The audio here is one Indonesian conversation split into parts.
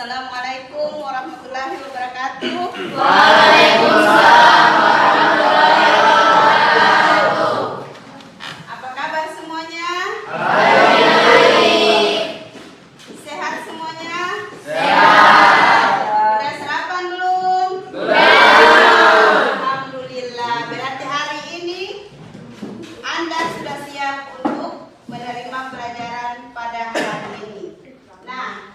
Assalamualaikum warahmatullahi wabarakatuh. Waalaikumsalam warahmatullahi wabarakatuh. Apa kabar semuanya? Baik. Sehat semuanya? Sehat. Sudah sarapan belum? Belum. Alhamdulillah. Berarti hari ini Anda sudah siap untuk menerima pelajaran pada hari ini. Nah,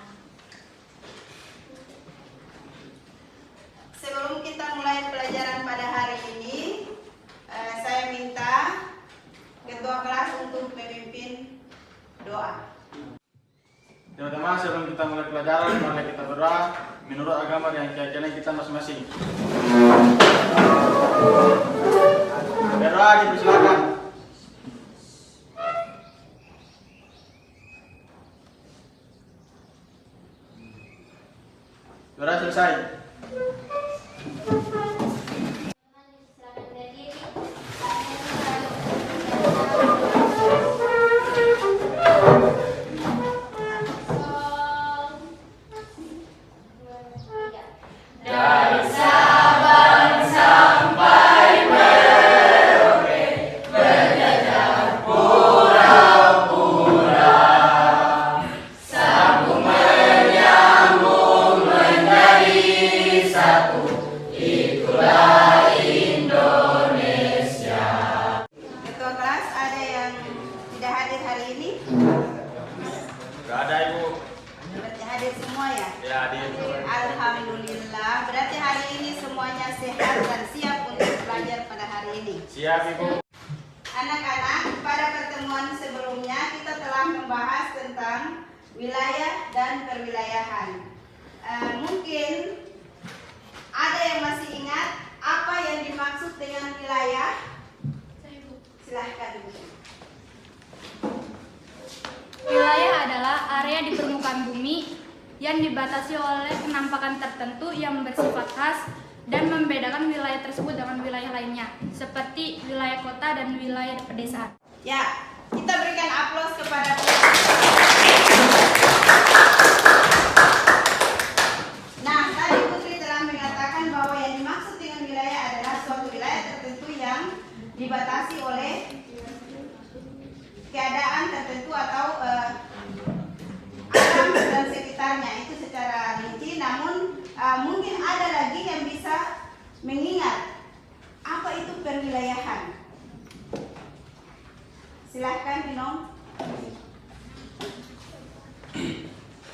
sebelum kita mulai pelajaran pada hari ini, saya minta ketua kelas untuk memimpin doa. Teman-teman, sebelum kita mulai pelajaran, mari kita berdoa menurut agama yang keyakinan kita masing-masing. Berdoa, dipersilakan. Doa selesai. Dari Sabang sampai Merauke, berjajah pulau-pulau, sambung menyambung menjadi satu, itulah Indonesia. Ketua kelas ada yang tidak hadir hari ini? Gak ada, Ibu. Berarti hadir semua ya? Ya, hadir. Alhamdulillah. Berarti hari ini semuanya sehat dan siap untuk belajar pada hari ini. Siap, Ibu. Anak-anak, pada pertemuan sebelumnya kita telah membahas tentang wilayah dan perwilayahan. Mungkin ada yang masih ingat apa yang dimaksud dengan wilayah? Silahkan, Ibu. Wilayah adalah area di permukaan bumi yang dibatasi oleh penampakan tertentu yang bersifat khas dan membedakan wilayah tersebut dengan wilayah lainnya, seperti wilayah kota dan wilayah pedesaan. Ya, kita berikan aplaus kepada Nah, tadi Putri telah mengatakan bahwa yang dimaksud dengan wilayah adalah suatu wilayah tertentu yang dibatasi oleh keadaan tertentu atau alam dan sekitarnya, itu secara rinci. Namun mungkin ada lagi yang bisa mengingat apa itu perwilayahan. Silahkan, Minong.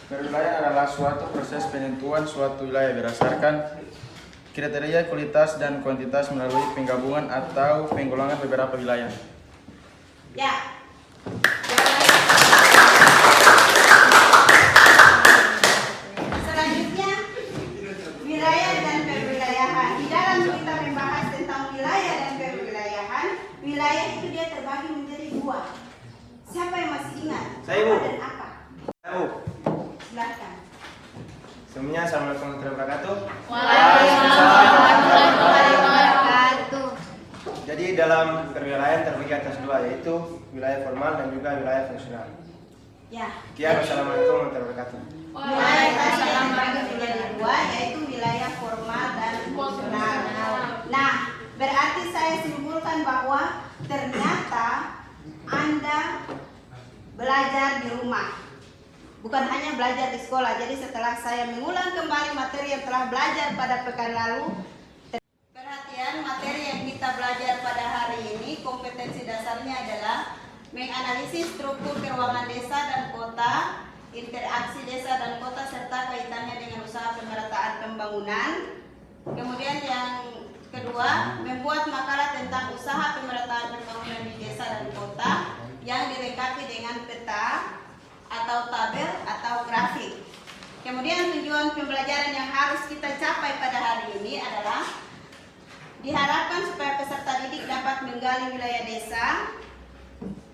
Perwilayahan adalah suatu proses penentuan suatu wilayah berdasarkan kriteria kualitas dan kuantitas melalui penggabungan atau penggolongan beberapa wilayah. Ya. Selanjutnya, wilayah dan perwilayahan. Di dalam kita membahas tentang wilayah dan perwilayahan, wilayah itu dia terbagi menjadi dua. Siapa yang masih ingat? Saya, Bu. Apa dan apa? Tahu. Silahkan. Semuanya, assalamualaikum warahmatullahi wabarakatuh. Waalaikumsalam wabarakatuh. Jadi dalam perwilayahan terbagi atas dua, yaitu wilayah formal dan juga wilayah fungsional. Ya. Sekian, wassalamualaikum warahmatullahi wabarakatuh. Wilayah tadi yang terbagi menjadi dua, yaitu wilayah formal dan fungsional. Nah, berarti saya simpulkan bahwa ternyata Anda belajar di rumah, bukan hanya belajar di sekolah. Jadi setelah saya mengulang kembali materi yang telah belajar pada pekan lalu, perhatian, materi yang kita belajar pada hari ini, kompetensi dasarnya adalah menganalisis struktur keuangan desa dan kota, interaksi desa dan kota serta kaitannya dengan usaha pemerataan pembangunan. Kemudian yang kedua, membuat makalah tentang usaha pemerataan pembangunan di desa dan kota yang dilengkapi dengan peta atau tabel atau grafik. Kemudian tujuan pembelajaran yang harus kita capai pada hari ini adalah diharapkan supaya peserta didik dapat menggali wilayah desa,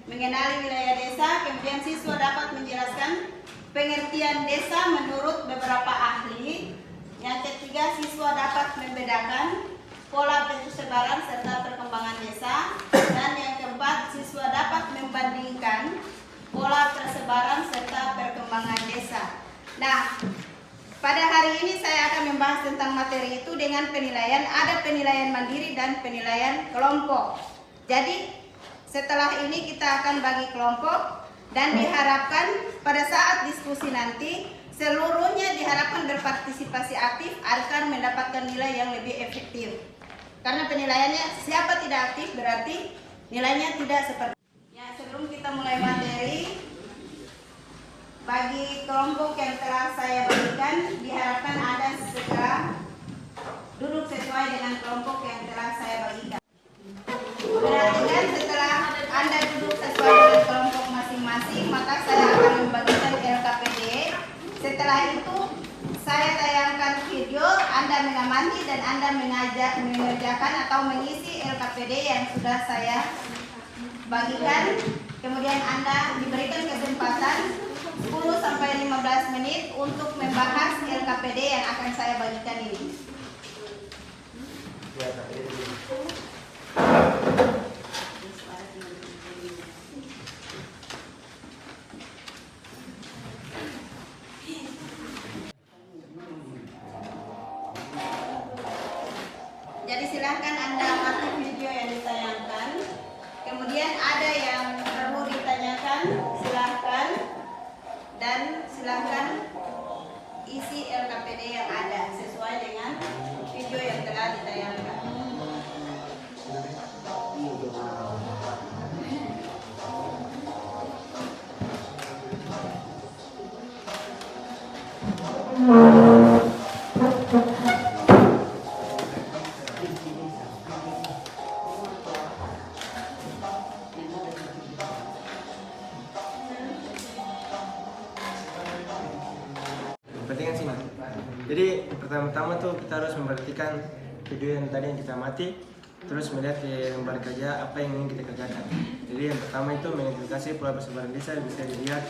mengenali wilayah desa, kemudian siswa dapat menjelaskan pengertian desa menurut beberapa ahli. Yang ketiga, siswa dapat membedakan pola persebaran serta perkembangan desa. Dan yang keempat, siswa dapat membandingkan pola persebaran serta perkembangan desa. Nah, pada hari ini saya akan membahas tentang materi itu dengan penilaian. Ada penilaian mandiri dan penilaian kelompok. Jadi setelah ini kita akan bagi kelompok dan diharapkan pada saat diskusi nanti seluruhnya diharapkan berpartisipasi aktif agar mendapatkan nilai yang lebih efektif. Karena penilaiannya siapa tidak aktif berarti nilainya tidak seperti. Ya, sebelum kita mulai materi, bagi kelompok yang telah saya bagikan diharapkan ada segera duduk sesuai dengan kelompok yang telah saya bagikan. Berarti kan setelah Anda duduk sesuai dengan kelompok masing-masing, maka saya akan membagikan LKPD. Setelah itu saya tayangkan video, Anda mengamati dan Anda mengerjakan atau mengisi LKPD yang sudah saya bagikan. Kemudian Anda diberikan kesempatan 10-15 menit untuk membahas LKPD yang akan saya bagikan ini. Jadi silahkan Anda amati video yang ditayangkan. Kemudian ada yang perlu ditanyakan, silahkan. Dan silahkan isi LKPD yang ada sesuai dengan video yang telah ditayangkan. Pentingan sih. Jadi pertama-tama tuh kita harus memperhatikan video yang tadi yang kita amati, terus melihat di lembar kerja apa yang ingin kita kerjakan. Jadi yang pertama itu mengidentifikasi pola persebaran desa, bisa dilihat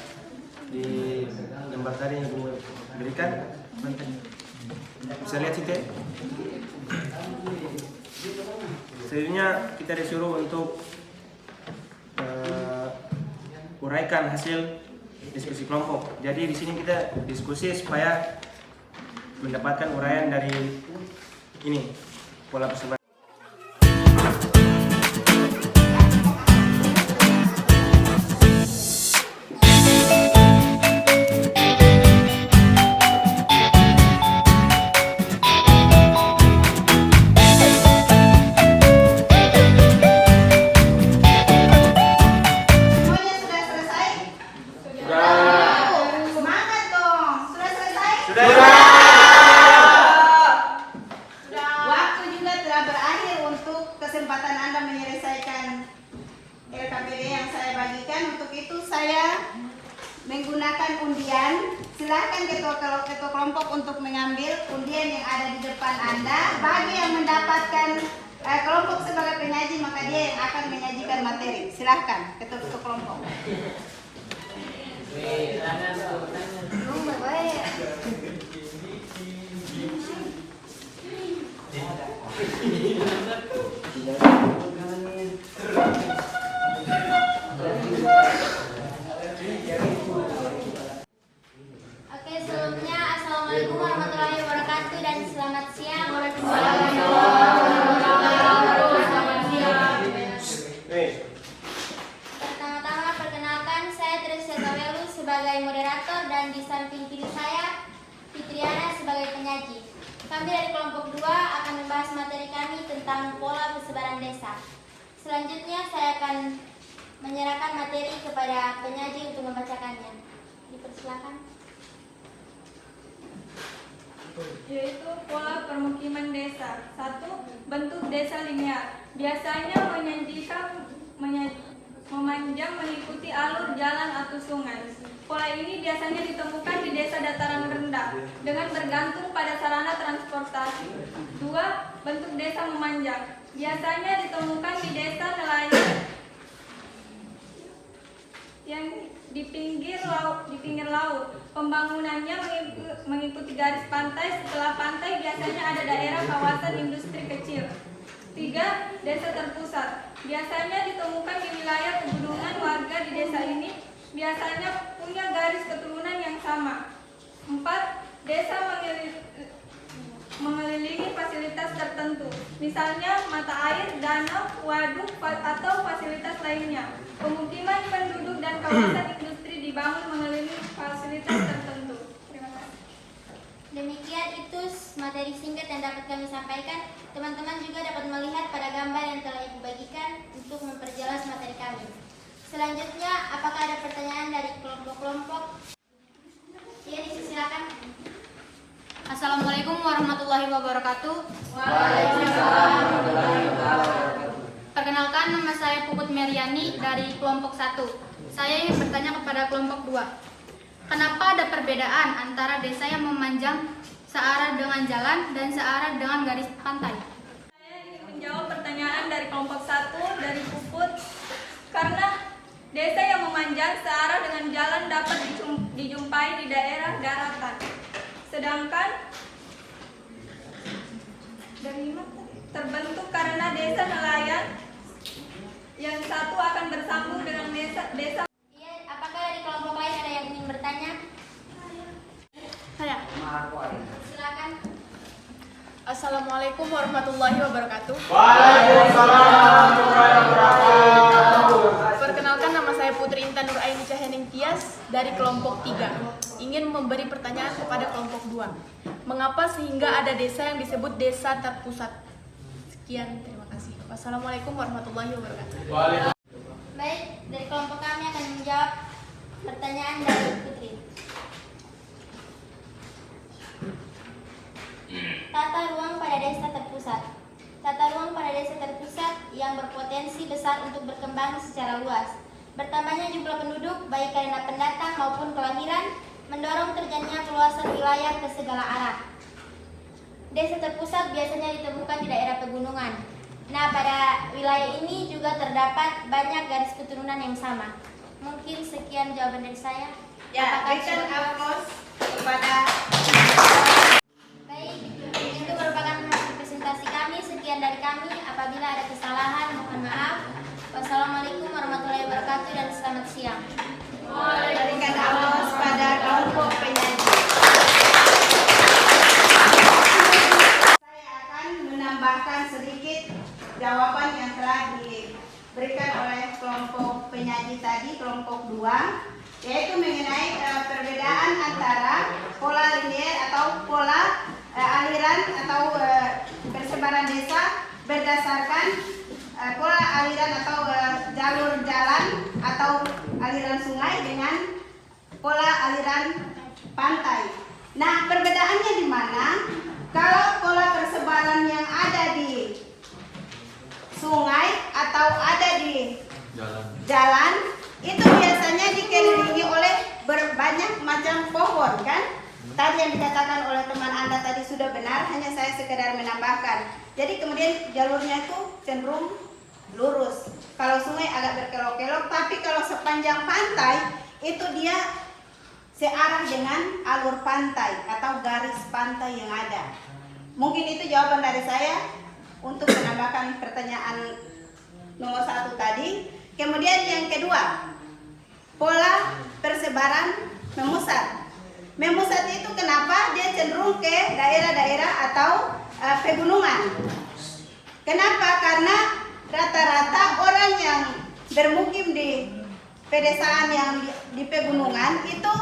di lembar tadi yang Ibu berikan. Bisa lihat situ. Selanjutnya kita disuruh untuk uraikan hasil diskusi kelompok. Jadi di sini kita diskusi supaya mendapatkan uraian dari ini pola persebaran. Kesempatan Anda menyelesaikan LKPD yang saya bagikan. Untuk itu saya menggunakan undian. Silahkan ketua kelompok untuk mengambil undian yang ada di depan Anda. Bagi yang mendapatkan kelompok sebagai penyaji, maka dia yang akan menyajikan materi. Silahkan ketua kelompok. Oke, sebelumnya Assalamualaikum warahmatullahi wabarakatuh dan selamat siang. Pertama-tama perkenalkan, saya Teresa Tawelu sebagai moderator dan di samping kiri saya Fitriana sebagai penyaji. Kami dari kelompok 2 akan membahas materi kami tentang pola persebaran desa. Selanjutnya saya akan menyerahkan materi kepada penyaji untuk membacakannya. Dipersilakan. Yaitu pola permukiman desa. 1. Bentuk desa linear. Biasanya memanjang mengikuti alur jalan atau sungai. Pola ini biasanya ditemukan di desa dataran rendah dengan bergantung pada sarana transportasi. 2. Bentuk desa memanjang. Biasanya ditemukan di desa nelayan yang di pinggir laut. Pembangunannya mengikuti garis pantai. Setelah pantai biasanya ada daerah kawasan industri kecil. 3. Desa terpusat. Biasanya ditemukan di wilayah pegunungan. Warga di desa ini biasanya punya garis keturunan yang sama. 4. desa mengelilingi fasilitas tertentu, misalnya mata air, danau, waduk, atau fasilitas lainnya. Pemukiman penduduk dan kawasan industri dibangun mengelilingi fasilitas tertentu. Terima kasih. Demikian itu materi singkat yang dapat kami sampaikan. Teman-teman juga dapat melihat pada gambar yang telah Ibu bagikan untuk memperjelas materi kami. Selanjutnya, apakah ada pertanyaan dari kelompok-kelompok? Ya, disilakan. Assalamualaikum warahmatullahi wabarakatuh. Perkenalkan, nama saya Puput Meriani dari kelompok 1. Saya ingin bertanya kepada kelompok 2. Kenapa ada perbedaan antara desa yang memanjang searah dengan jalan dan searah dengan garis pantai? Saya ingin menjawab pertanyaan dari kelompok 1 dari Puput. Karena desa yang memanjang searah dengan jalan dapat dijumpai di daerah daratan. Sedangkan terbentuk karena desa nelayan yang satu akan bersambung dengan desa. Iya, apakah dari kelompok lain ada yang ingin bertanya? Saya. Silakan. Assalamualaikum warahmatullahi wabarakatuh. Waalaikumsalam warahmatullahi wabarakatuh. Perkenalkan, nama saya Putri Intan Nur Aini Cahyaning Tias dari kelompok 3. Ingin memberi pertanyaan kepada kelompok 2. Mengapa sehingga ada desa yang disebut desa terpusat? Sekian, terima kasih. Wassalamualaikum warahmatullahi wabarakatuh. Baik, dari kelompok kami akan menjawab pertanyaan dari Putri. Tata ruang pada desa terpusat. Tata ruang pada desa terpusat yang berpotensi besar untuk berkembang secara luas. Bertambahnya jumlah penduduk, baik karena pendatang maupun kelahiran, mendorong terjadinya peluasan wilayah ke segala arah. Desa terpusat biasanya ditemukan di daerah pegunungan. Nah, pada wilayah ini juga terdapat banyak garis keturunan yang sama. Mungkin sekian jawaban dari saya. Ya, Apakah berikan cukup? aplaus kepada. Baik, itu merupakan hasil presentasi kami. Sekian dari kami. Apabila ada kesalahan, mohon maaf. Wassalamualaikum warahmatullahi wabarakatuh dan selamat siang. Berikan aplaus pada kelompok penyaji. Saya akan menambahkan sedikit jawaban yang telah diberikan oleh kelompok penyaji tadi, kelompok 2, yaitu mengenai perbedaan antara pola linier atau pola aliran atau persebaran desa berdasarkan pola aliran atau jalur jalan atau aliran sungai dengan pola aliran pantai. Nah, perbedaannya di mana? Kalau pola persebaran yang ada di sungai atau ada di jalan itu biasanya dikelilingi oleh berbanyak macam pohon, kan? Tadi yang dikatakan oleh teman Anda tadi sudah benar, hanya saya sekedar menambahkan. Jadi kemudian jalurnya itu cenderung lurus. Kalau sungai agak berkelok-kelok, tapi kalau sepanjang pantai itu dia searah dengan alur pantai atau garis pantai yang ada. Mungkin itu jawaban dari saya untuk menambahkan pertanyaan nomor 1 tadi. Kemudian yang kedua, pola persebaran memusat. Memusat itu kenapa dia cenderung ke daerah-daerah atau pegunungan. Kenapa? Karena rata-rata orang yang bermukim di pedesaan yang di pegunungan itu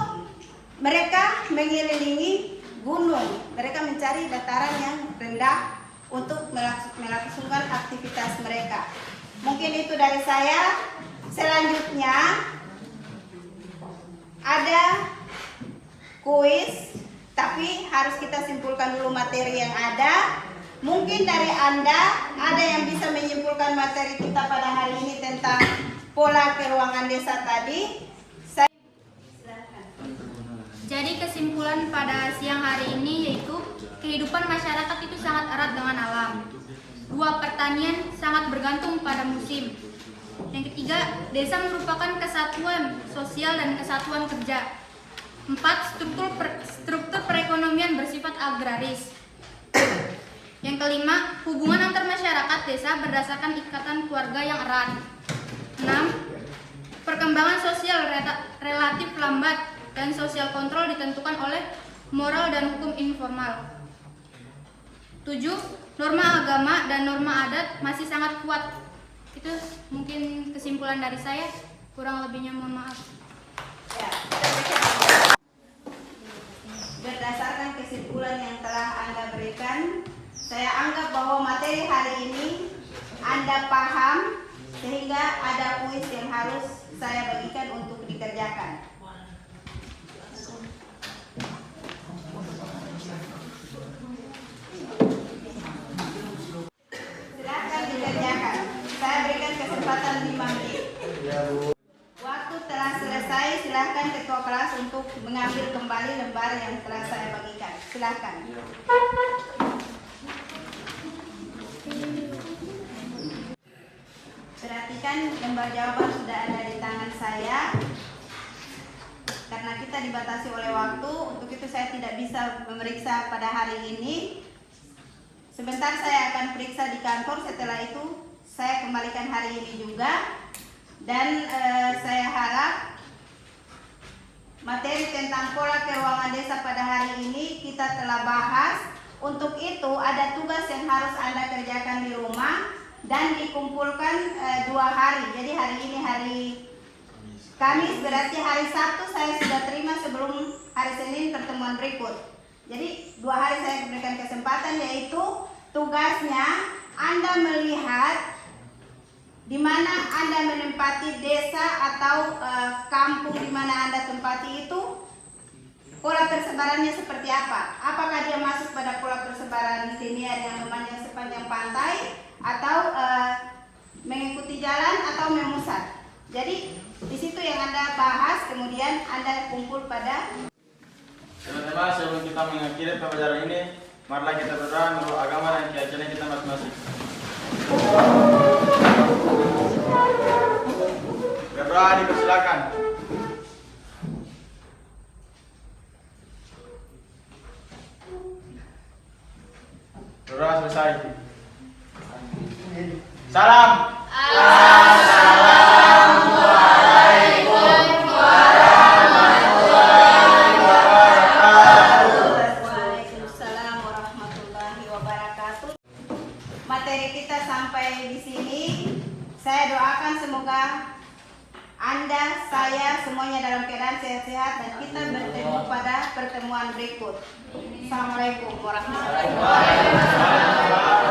mereka mengelilingi gunung. Mereka mencari dataran yang rendah untuk melakukan aktivitas mereka. Mungkin itu dari saya. Selanjutnya ada kuis, tapi harus kita simpulkan dulu materi yang ada. Mungkin dari Anda ada yang bisa menyimpulkan materi kita pada hari ini tentang pola keruangan desa tadi. Jadi kesimpulan pada siang hari ini yaitu kehidupan masyarakat itu sangat erat dengan alam. 2, pertanian sangat bergantung pada musim. Yang ketiga, desa merupakan kesatuan sosial dan kesatuan kerja. 4, struktur perekonomian bersifat agraris. Yang kelima, hubungan antar masyarakat desa berdasarkan ikatan keluarga yang erat. 6, perkembangan sosial relatif lambat dan sosial kontrol ditentukan oleh moral dan hukum informal. 7. Norma agama dan norma adat masih sangat kuat. Itu mungkin kesimpulan dari saya. Kurang lebihnya mohon maaf. Ya, berdasarkan kesimpulan yang telah Anda berikan, saya anggap bahwa materi hari ini Anda paham, sehingga ada kuis yang harus saya bagikan untuk dikerjakan. Silakan dikerjakan. Saya berikan kesempatan 5 menit. Waktu telah selesai, silakan ketua kelas untuk mengambil kembali lembar yang telah saya bagikan. Silakan. Perhatikan lembar jawaban sudah ada di tangan saya. Karena kita dibatasi oleh waktu, untuk itu saya tidak bisa memeriksa pada hari ini. Sebentar saya akan periksa di kantor, setelah itu saya kembalikan hari ini juga. Dan saya harap materi tentang pola keuangan desa pada hari ini kita telah bahas. Untuk itu ada tugas yang harus Anda kerjakan di rumah dan dikumpulkan 2 hari. Jadi hari ini hari Kamis, berarti hari Sabtu saya sudah terima sebelum hari Senin pertemuan berikut. Jadi 2 hari saya berikan kesempatan, yaitu tugasnya Anda melihat di mana Anda menempati desa atau kampung di mana Anda tempati itu, pola persebarannya seperti apa? Apakah dia masuk pada pola persebaran linear yang memanjang sepanjang pantai, atau mengikuti jalan, atau memusat? Jadi di situ yang Anda bahas, kemudian Anda kumpul pada. Teman-teman, sebelum kita mengakhiri pembelajaran ini, marilah kita berdoa menurut agama dan keyakinan kita masing-masing. Berdoa dipersilakan. Berdoa selesai. Salam. Waalaikumsalam warahmatullahi wabarakatuh. Materi kita sampai di sini. Saya doakan semoga Anda, saya, semuanya dalam keadaan sehat-sehat dan kita bertemu pada pertemuan berikut. Assalamualaikum warahmatullahi wabarakatuh.